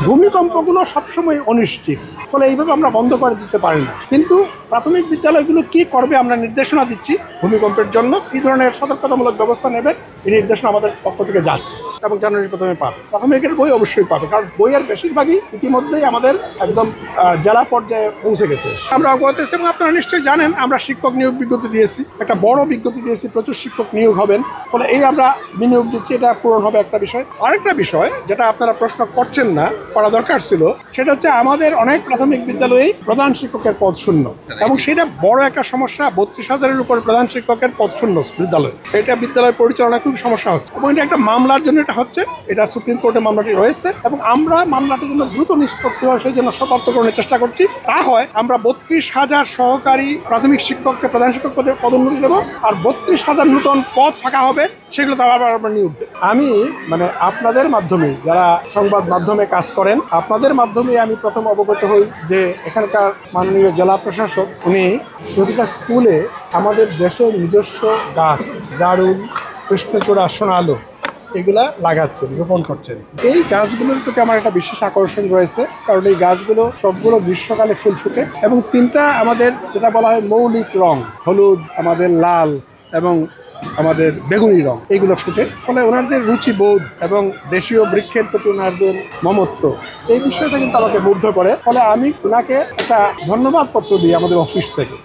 ভূমিকম্পগুলো সবসময় অনিশ্চিত, ফলে এইভাবে আমরা বন্ধ করে দিতে পারি না। কিন্তু প্রাথমিক বিদ্যালয়গুলো কি করবে আমরা নির্দেশনা দিচ্ছি, ভূমিকম্পের জন্য কী ধরনের সতর্কতামূলক ব্যবস্থা নেবে এই নির্দেশনা আমাদের পক্ষ থেকে যাচ্ছে এবং জানুয়ারি প্রথমে পাবে। প্রাথমিকের বই অবশ্যই পাবে, কারণ বইয়ের বেশিরভাগই ইতিমধ্যেই আমাদের একদম জেলা পর্যায়ে পৌঁছে গেছে। আমরা অবগত আছি এবং আপনারা নিশ্চয়ই জানেন আমরা শিক্ষক নিয়োগ বিজ্ঞপ্তি দিয়েছি, একটা বড় বিজ্ঞপ্তি দিয়েছি, প্রচুর শিক্ষক নিয়োগ হবেন, ফলে এই আমরা বিনিয়োগ দিচ্ছি, এটা পূরণ হবে একটা বিষয়। আরেকটা বিষয় যেটা আপনারা প্রশ্ন করছেন না, করা দরকার ছিল, সেটা হচ্ছে আমাদের অনেক প্রাথমিক বিদ্যালয়েই প্রধান শিক্ষকের পদ শূন্য এবং সেটা বড় একটা সমস্যা। 32,000-এর উপরে প্রধান শিক্ষকের পদ শূন্য বিদ্যালয়, এটা বিদ্যালয় পরিচালনায় খুব সমস্যা হচ্ছে এবং এটা একটা মামলার জন্য এটা হচ্ছে, এটা সুপ্রিম কোর্টে মামলাটি রয়েছে এবং আমরা মামলাটির জন্য দ্রুত নিষ্পত্তি হয় সেই জন্য সতর্ককরণের চেষ্টা করছি। তা হয় আমরা 32,000 সহকারী প্রাথমিক শিক্ষককে প্রধান শিক্ষক পদে পদোন্নতি দেবো আর 32,000 নতুন পদ ফাঁকা হবে, সেগুলো তো আবার আমরা নিয়োগ দেব। আমি আপনাদের মাধ্যমে, যারা সংবাদ মাধ্যমে কাজ করেন, আপনাদের মাধ্যমে আমি প্রথম অবগত হই যে এখানকার মাননীয় জেলা প্রশাসক উনি প্রতিটা স্কুলে আমাদের দেশের নিজস্ব গাছ, জারুল, কৃষ্ণচূড়া, সোনালু এগুলা লাগাচ্ছেন, রোপণ করছেন। এই গাছগুলোর প্রতি আমার একটা বিশেষ আকর্ষণ রয়েছে, কারণ এই গাছগুলো সবগুলো গ্রীষ্মকালে ফুল ফুটে এবং তিনটা আমাদের যেটা বলা হয় মৌলিক রং, হলুদ, আমাদের লাল এবং আমাদের বেগুনি রং, এইগুলো ফুটে। ফলে ওনাদের রুচিবোধ এবং দেশীয় বৃক্ষের প্রতি ওনাদের মমত্ব, এই বিষয়টা কিন্তু আমাকে মুগ্ধ করে। ফলে আমি ওনাকে একটা ধন্যবাদ পত্র দিই আমাদের অফিস থেকে।